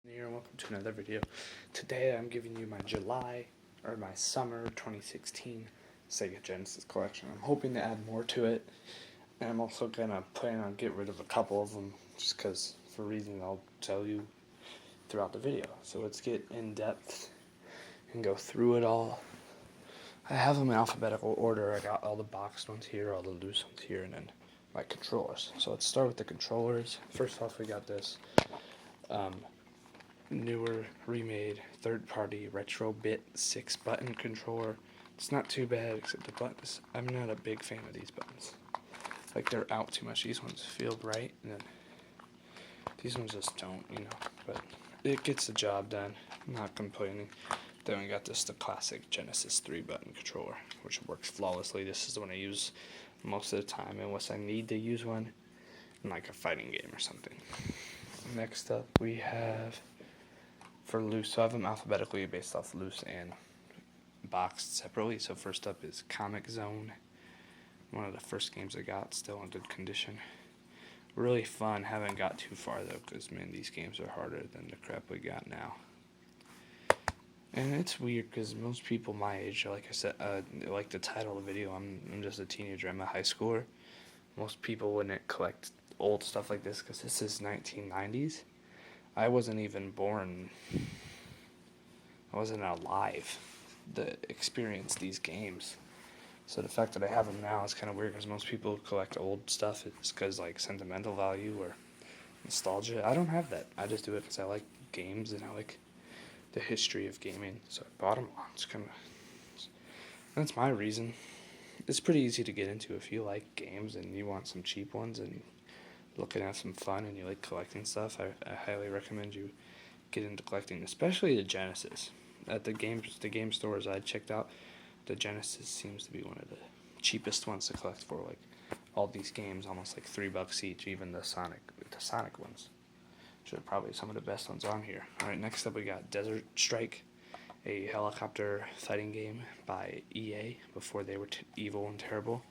Here and welcome to another video. Today I'm giving you my summer 2016 Sega Genesis collection. I'm hoping to add more to it, and I'm also gonna plan on get rid of a couple of them just because for reasons I'll tell you throughout the video. So let's get in depth and go through it all. I have them in alphabetical order. I got all the boxed ones here, all the loose ones here, and then my controllers. So let's start with the controllers. First off, we got this newer, remade, third-party retro bit 6-button controller. It's not too bad, except the buttons. I'm not a big fan of these buttons. Like, they're out too much. These ones feel bright, and then these ones just don't, But it gets the job done. I'm not complaining. Then we got the classic Genesis 3-button controller, which works flawlessly. This is the one I use most of the time, unless I need to use one in like a fighting game or something. Next up, we have for loose, so I have them alphabetically based off loose and boxed separately. So first up is Comic Zone, one of the first games I got, still in good condition. Really fun. Haven't got too far though, because man, these games are harder than the crap we got now. And it's weird because most people my age, like I said, like the title of the video, I'm just a teenager. I'm a high schooler. Most people wouldn't collect old stuff like this because this is 1990s. I wasn't even born. I wasn't alive to experience these games. So the fact that I have them now is kind of weird because most people collect old stuff it's because like sentimental value or nostalgia. I don't have that. I just do it because I like games and I like the history of gaming. So I bought them all. That's my reason. It's pretty easy to get into if you like games and you want some cheap ones and looking at some fun and you like collecting stuff. I highly recommend you get into collecting, especially the Genesis. At the game stores I checked out, the Genesis seems to be one of the cheapest ones to collect for. Like all these games, almost like $3 each. Even the Sonic ones, which are probably some of the best ones on here. All right, next up we got Desert Strike, a helicopter fighting game by EA before they were evil and terrible.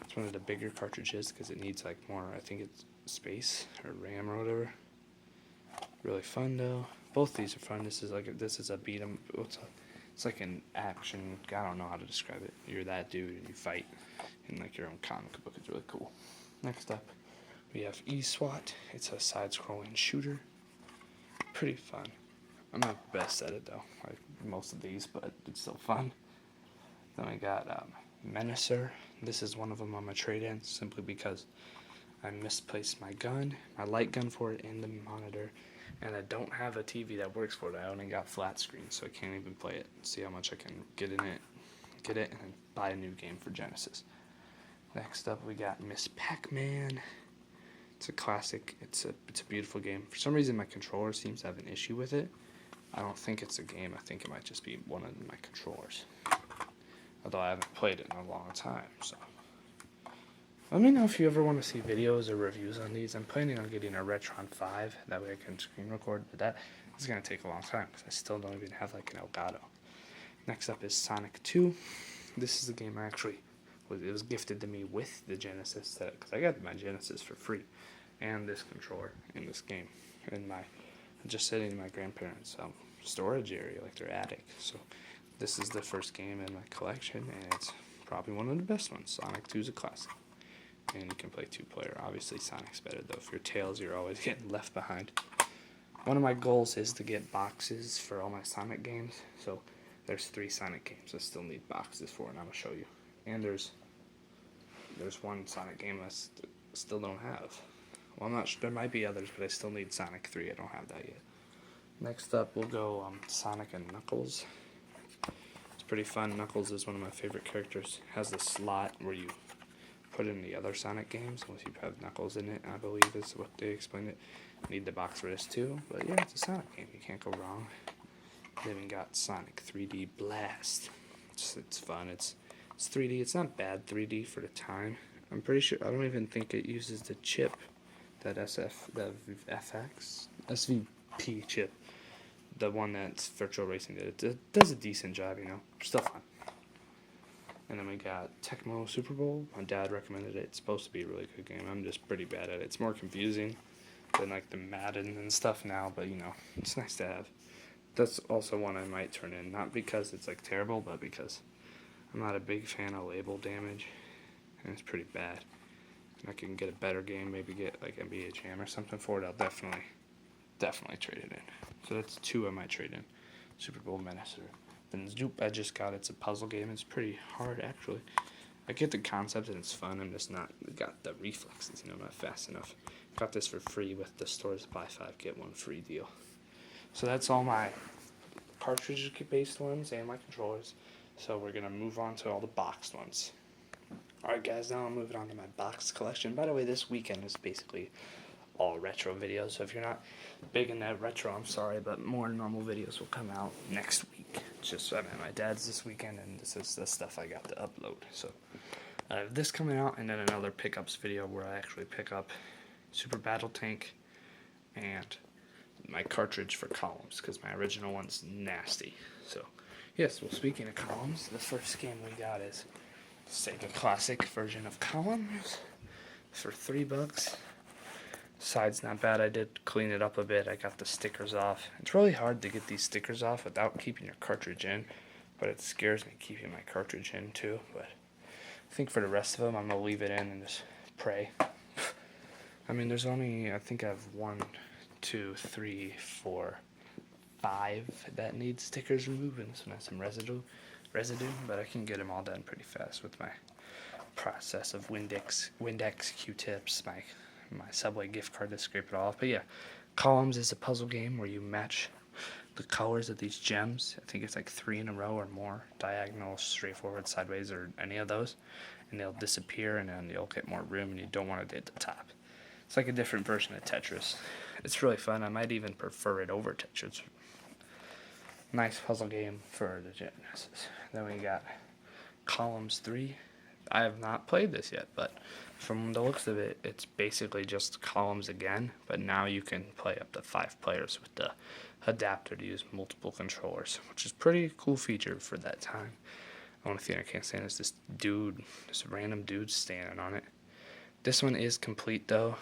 It's one of the bigger cartridges because it needs like more, I think it's space or RAM or whatever. Really fun though. Both these are fun. This is a beat 'em. It's like an action. I don't know how to describe it. You're that dude and you fight in like your own comic book. It's really cool. Next up, we have eSWAT. It's a side-scrolling shooter. Pretty fun. I'm not the best at it though, like most of these, but it's still fun. Then we got Menacer. This is one of them on my trade-in simply because I misplaced my light gun for it and the monitor, and I don't have a TV that works for it. I only got flat screen, so I can't even play it. See how much I can get it, and then buy a new game for Genesis. Next up, we got Ms.Pac-Man. It's a classic. It's a beautiful game. For some reason, my controller seems to have an issue with it. I don't think it's a game. I think it might just be one of my controllers. Although I haven't played it in a long time, so. Let me know if you ever want to see videos or reviews on these. I'm planning on getting a Retron 5. That way I can screen record, but that is going to take a long time because I still don't even have like an Elgato. Next up is Sonic 2. This is a game it was gifted to me with the Genesis because I got my Genesis for free and this controller in this game. Just sitting in my grandparents' storage area, like their attic. So this is the first game in my collection, and it's probably one of the best ones. Sonic 2 is a classic. And you can play 2-player. Obviously, Sonic's better, though. If you're Tails, you're always getting left behind. One of my goals is to get boxes for all my Sonic games. So there's 3 Sonic games I still need boxes for, and I'm going to show you. And there's one Sonic game I still don't have. Well, I'm not sure. There might be others, but I still need Sonic 3. I don't have that yet. Next up, we'll go Sonic and Knuckles. It's pretty fun. Knuckles is one of my favorite characters. Has a slot where you put in the other Sonic games, unless you have Knuckles in it, I believe is what they explained it. Need the box for this too, but yeah, it's a Sonic game. You can't go wrong. Then we got Sonic 3D Blast. It's fun. It's 3D. It's not bad 3D for the time. I'm pretty sure. I don't even think it uses the chip, that SVP chip, the one that's Virtual Racing did. It does a decent job, Still fun. And then we got Tecmo Super Bowl. My dad recommended it. It's supposed to be a really good game. I'm just pretty bad at it. It's more confusing than like the Madden and stuff now, but you know, it's nice to have. That's also one I might turn in, not because it's like terrible, but because I'm not a big fan of label damage, and it's pretty bad. And I can get a better game, maybe get like NBA Jam or something for it. I'll definitely trade it in. So that's 2 I might trade in. Super Bowl Menace. Then Zoop I just got. It's a puzzle game. It's pretty hard actually. I get the concept and it's fun. I'm just not got the reflexes, you know, not fast enough. Got this for free with the stores buy 5 get 1 free deal. So that's all my cartridge based ones and my controllers. So we're gonna move on to all the boxed ones. Alright guys, now I'm moving on to my box collection. By the way, this weekend is basically all retro videos, so if you're not big in that retro, I'm sorry, but more normal videos will come out next week. It's just, I'm at my dad's this weekend, and this is the stuff I got to upload. So I have this coming out, and then another pickups video where I actually pick up Super Battle Tank and my cartridge for Columns, because my original one's nasty. So yes, well, speaking of Columns, the first game we got is Sega Classic version of Columns for $3. Side's not bad. I did clean it up a bit. I got the stickers off. It's really hard to get these stickers off without keeping your cartridge in, but it scares me keeping my cartridge in too. But I think for the rest of them, I'm gonna leave it in and just pray. I mean, there's only, I think I have 1, 2, 3, 4, 5 that need stickers removed, and this one has some residue, but I can get them all done pretty fast with my process of Windex Q-tips, my Subway gift card to scrape it off. But yeah, Columns is a puzzle game where you match the colors of these gems. I think it's like 3 in a row or more, diagonal, straight forward, sideways, or any of those, and they'll disappear, and then you'll get more room, and you don't want it at the top. It's like a different version of Tetris. It's really fun. I might even prefer it over Tetris. Nice puzzle game for the Genesis. Then we got Columns 3. I have not played this yet, but from the looks of it, it's basically just Columns again, but now you can play up to 5 players with the adapter to use multiple controllers, which is pretty cool feature for that time. The only thing I can't stand is this random dude standing on it. This one is complete though.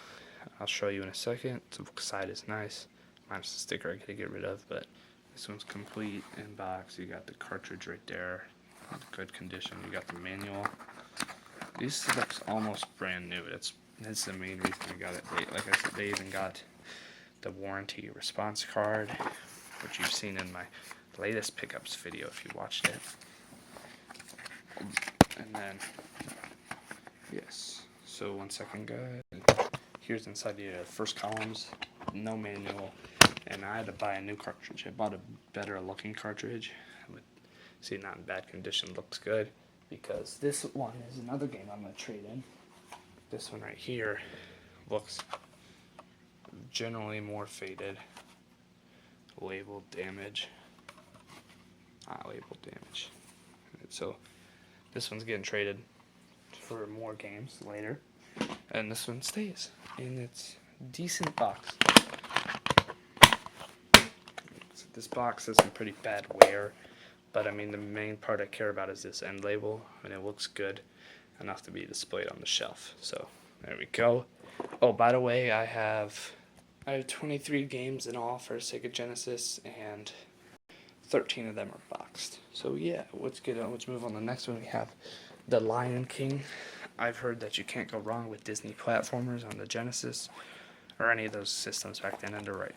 I'll show you in a second. The side is nice, minus the sticker I gotta get rid of, but this one's complete in box. You got the cartridge right there, good condition. You got the manual. This looks almost brand new. That's the main reason I got it. Like I said, they even got the warranty response card, which you've seen in my latest pickups video if you watched it. And then, yes. So 1 second, guys. Here's inside the first Columns, no manual, and I had to buy a new cartridge. I bought a better looking cartridge. See, not in bad condition, looks good. Because this one is another game I'm going to trade in. This one right here looks generally more faded. Label damage. Label damage. So this one's getting traded for more games later. And this one stays in its decent box. So this box has some pretty bad wear. But I mean, the main part I care about is this end label, and it looks good enough to be displayed on the shelf. So there we go. Oh, by the way, I have 23 games in all for Sega Genesis, and 13 of them are boxed. So yeah, let's move on to the next one. We have The Lion King. I've heard that you can't go wrong with Disney platformers on the Genesis or any of those systems back then, and they're right.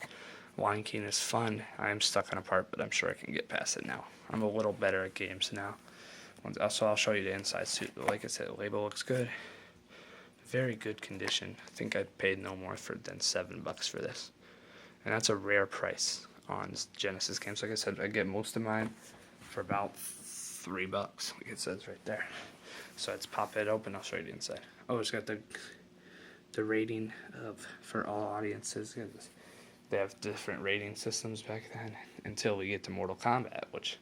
Lion King is fun. I am stuck on a part, but I'm sure I can get past it now. I'm a little better at games now. So I'll show you the inside suit. Like I said, the label looks good. Very good condition. I think I paid no more than $7 for this. And that's a rare price on Genesis games. Like I said, I get most of mine for about $3, like it says right there. So let's pop it open. I'll show you the inside. Oh, it's got the rating for all audiences. They have different rating systems back then until we get to Mortal Kombat, which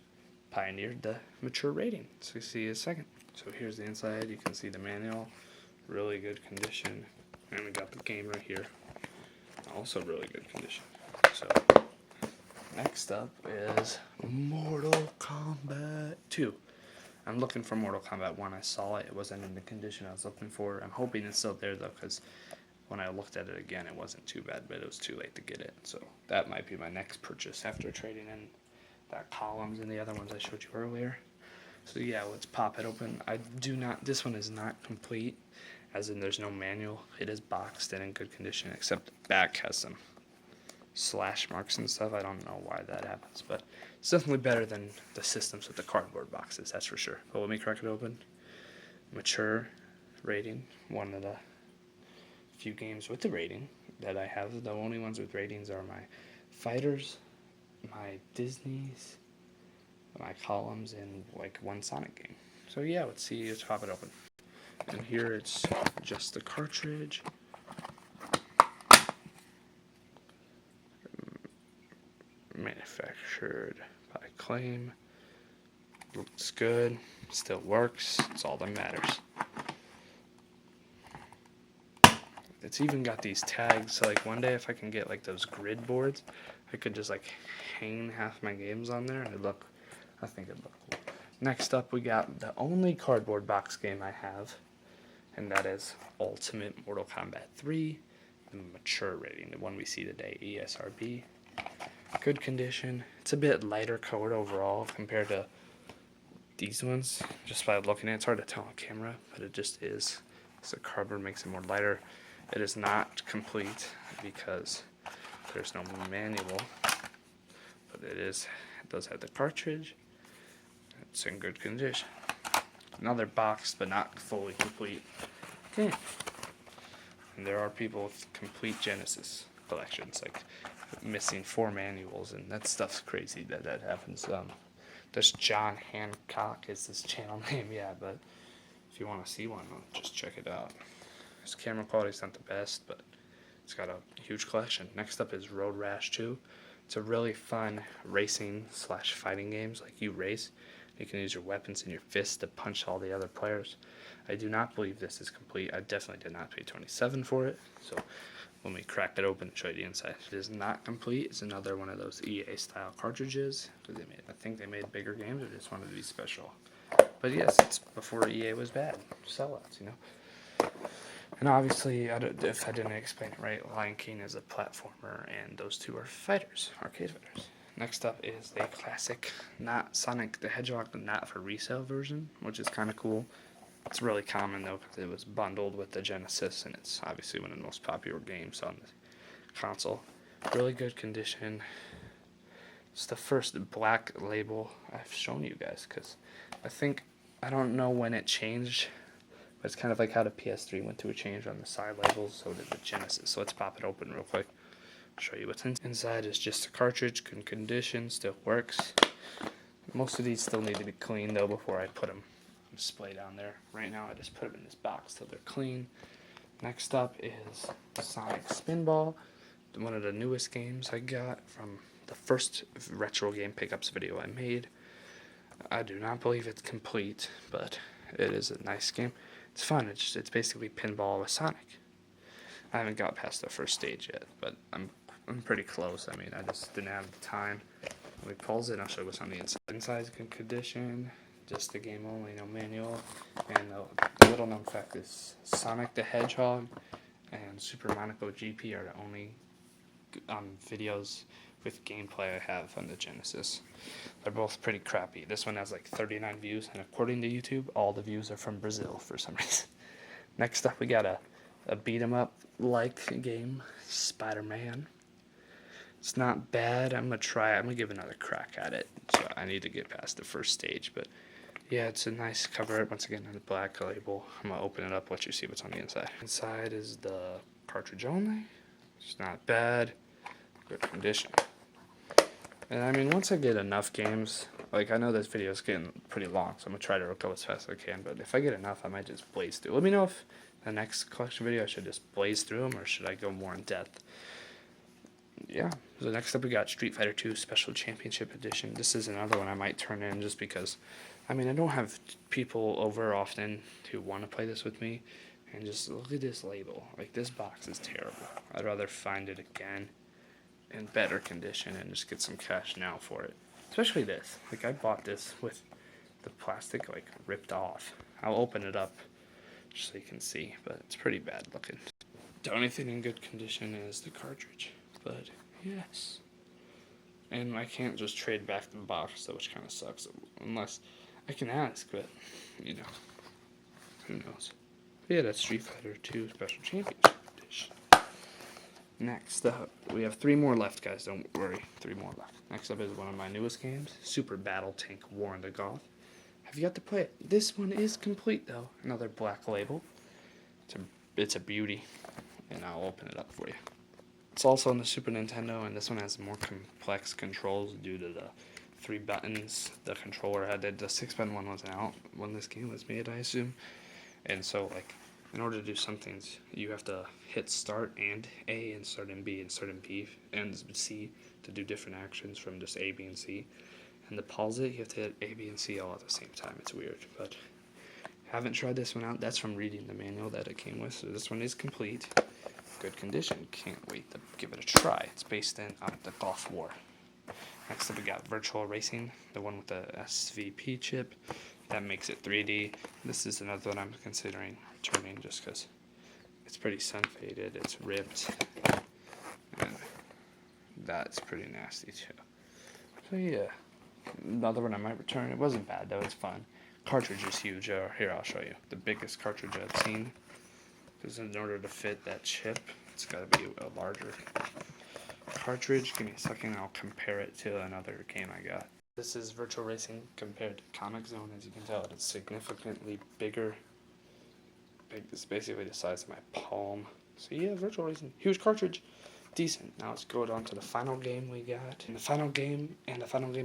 pioneered the mature rating. So you see a second. So here's the inside. You can see the manual, really good condition, and we got the game right here, also really good condition. So next up is Mortal Kombat 2. I'm looking for Mortal Kombat 1. I saw it. It wasn't in the condition I was looking for. I'm hoping it's still there though, because when I looked at it again, it wasn't too bad, but it was too late to get it. So that might be my next purchase after trading in that columns and the other ones I showed you earlier. So yeah, let's pop it open. This one is not complete, as in there's no manual. It is boxed and in good condition, except the back has some slash marks and stuff. I don't know why that happens, but it's definitely better than the systems with the cardboard boxes, that's for sure. But let me crack it open. Mature rating, one of the few games with the rating that I have. The only ones with ratings are my Fighters, my Disney's, my columns, and like one Sonic game. So yeah, let's pop it open. And here it's just the cartridge. Manufactured by Claim. Looks good. Still works. It's all that matters. It's even got these tags, so like one day if I can get like those grid boards, I could just like hang half my games on there and I think it'd look cool. Next up we got the only cardboard box game I have, and that is Ultimate Mortal Kombat 3, the mature rating, the one we see today, ESRB. Good condition. It's a bit lighter colored overall compared to these ones. Just by looking at it, it's hard to tell on camera, but it just is. So cardboard makes it more lighter. It is not complete because there's no manual, but it does have the cartridge. It's in good condition. Another boxed but not fully complete game. And there are people with complete Genesis collections, like missing 4 manuals, and that stuff's crazy that happens. This John Hancock is his channel name, yeah, but if you want to see one, just check it out. His camera quality's not the best, but it's got a huge collection. Next up is Road Rash 2. It's a really fun racing / fighting games. Like you race, you can use your weapons and your fists to punch all the other players. I do not believe this is complete. I definitely did not pay $27 for it. So when we crack it open and show you the inside, it is not complete. It's another one of those EA style cartridges. I think they made bigger games, or just wanted to be special. But yes, it's before EA was bad. Sellouts, you know. And obviously, if I didn't explain it right, Lion King is a platformer, and those two are fighters, arcade fighters. Next up is the classic, not Sonic the Hedgehog, but not for resale version, which is kind of cool. It's really common though because it was bundled with the Genesis, and it's obviously one of the most popular games on the console. Really good condition. It's the first black label I've shown you guys, because I don't know when it changed, but it's kind of like how the PS3 went through a change on the side labels, so did the Genesis. So let's pop it open real quick. Show you what's inside. Is just a cartridge, good condition, still works. Most of these still need to be cleaned though before I put them display down there. Right now I just put them in this box till they're clean. Next up is Sonic Spinball, one of the newest games I got from the first retro game pickups video I made. I do not believe it's complete, but it is a nice game. It's fun. It's basically pinball with Sonic. I haven't got past the first stage yet, but I'm pretty close. I mean, I just didn't have the time. When we pulls it, I'll show you what's on the inside. Inside's good condition. Just the game only, no manual. And the little known fact is Sonic the Hedgehog and Super Monaco GP are the only videos with gameplay I have on the Genesis. They're both pretty crappy. This one has like 39 views, and according to YouTube, all the views are from Brazil for some reason. Next up, we got a beat-em-up like game, Spider-Man. It's not bad. I'm gonna give another crack at it. So I need to get past the first stage, but yeah, it's a nice cover art. Once again, on the black label. I'm gonna open it up, let you see what's on the inside. Inside is the cartridge only. It's not bad. Good condition. And I mean, once I get enough games, like I know this video is getting pretty long, so I'm gonna try to go as fast as I can. But if I get enough, I might just blaze through. Let me know if the next collection video I should just blaze through them, or should I go more in depth. Yeah. So next up we got Street Fighter 2 Special Championship Edition. This is another one I might turn in just because, I mean, I don't have people over often who want to play this with me. And just look at this label. Like, this box is terrible. I'd rather find it again in better condition and just get some cash now for it. Especially this. Like, I bought this with the plastic, like, ripped off. I'll open it up just so you can see, but it's pretty bad looking. The only thing in good condition is the cartridge, but yes. And I can't just trade back the box, though, which kind of sucks, unless I can ask, but, you know, who knows. But yeah, that's Street Fighter 2 Special Championship Edition. Next up, we have 3 more left, guys, don't worry, 3 more left. Next up is one of my newest games, Super Battle Tank War in the Goth. Have you got to play it? This one is complete, though. Another black label. It's a beauty, and I'll open it up for you. It's also on the Super Nintendo, and this one has more complex controls due to the 3 buttons the controller had. The 6-button one wasn't out when this game was made, I assume. And so, like, in order to do some things, you have to hit start and A and start and B and start and B and C to do different actions from just A, B, and C. And to pause it, you have to hit A, B, and C all at the same time. It's weird, but haven't tried this one out. That's from reading the manual that it came with, so this one is complete. Good condition. Can't wait to give it a try. It's based in the Goth War. Next up we got Virtual Racing, the one with the SVP chip. That makes it 3D. This is another one I'm considering returning just because it's pretty sun faded, it's ripped, and that's pretty nasty too. So yeah, another one I might return. It wasn't bad though, it's fun. Cartridge is huge. Here, I'll show you. The biggest cartridge I've seen. Because in order to fit that chip, it's got to be a larger cartridge. Give me a second, I'll compare it to another game I got. This is Virtual Racing compared to Comic Zone. As you can tell, it's significantly bigger. It's basically the size of my palm. So yeah, Virtual Racing, huge cartridge, decent. Now let's go on to the final game we got. And the final game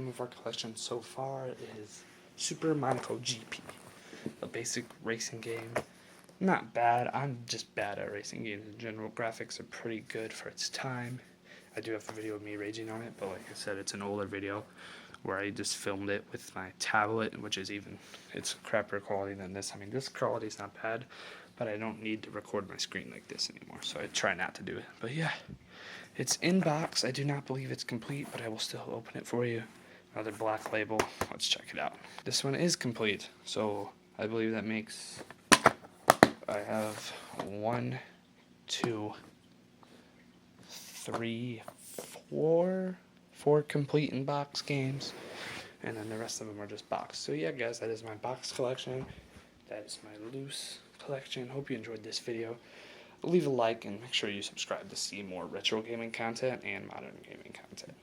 of our collection so far is Super Monaco GP, a basic racing game. Not bad. I'm just bad at racing games in general. Graphics are pretty good for its time. I do have a video of me raging on it, but like I said, it's an older video where I just filmed it with my tablet, which is it's crappier quality than this. I mean, this quality is not bad, but I don't need to record my screen like this anymore, so I try not to do it. But yeah, it's in box. I do not believe it's complete, but I will still open it for you. Another black label. Let's check it out. This one is complete, so I believe that makes... I have 1, 2, 3, 4 complete in box games, and then the rest of them are just box. So yeah, guys, that is my box collection. That is my loose collection. Hope you enjoyed this video. Leave a like and make sure you subscribe to see more retro gaming content and modern gaming content.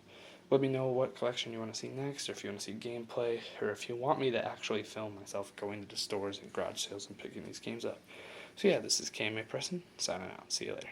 Let me know what collection you want to see next, or if you want to see gameplay, or if you want me to actually film myself going to the stores and garage sales and picking these games up. So yeah, this is KMA Preston, signing out. See you later.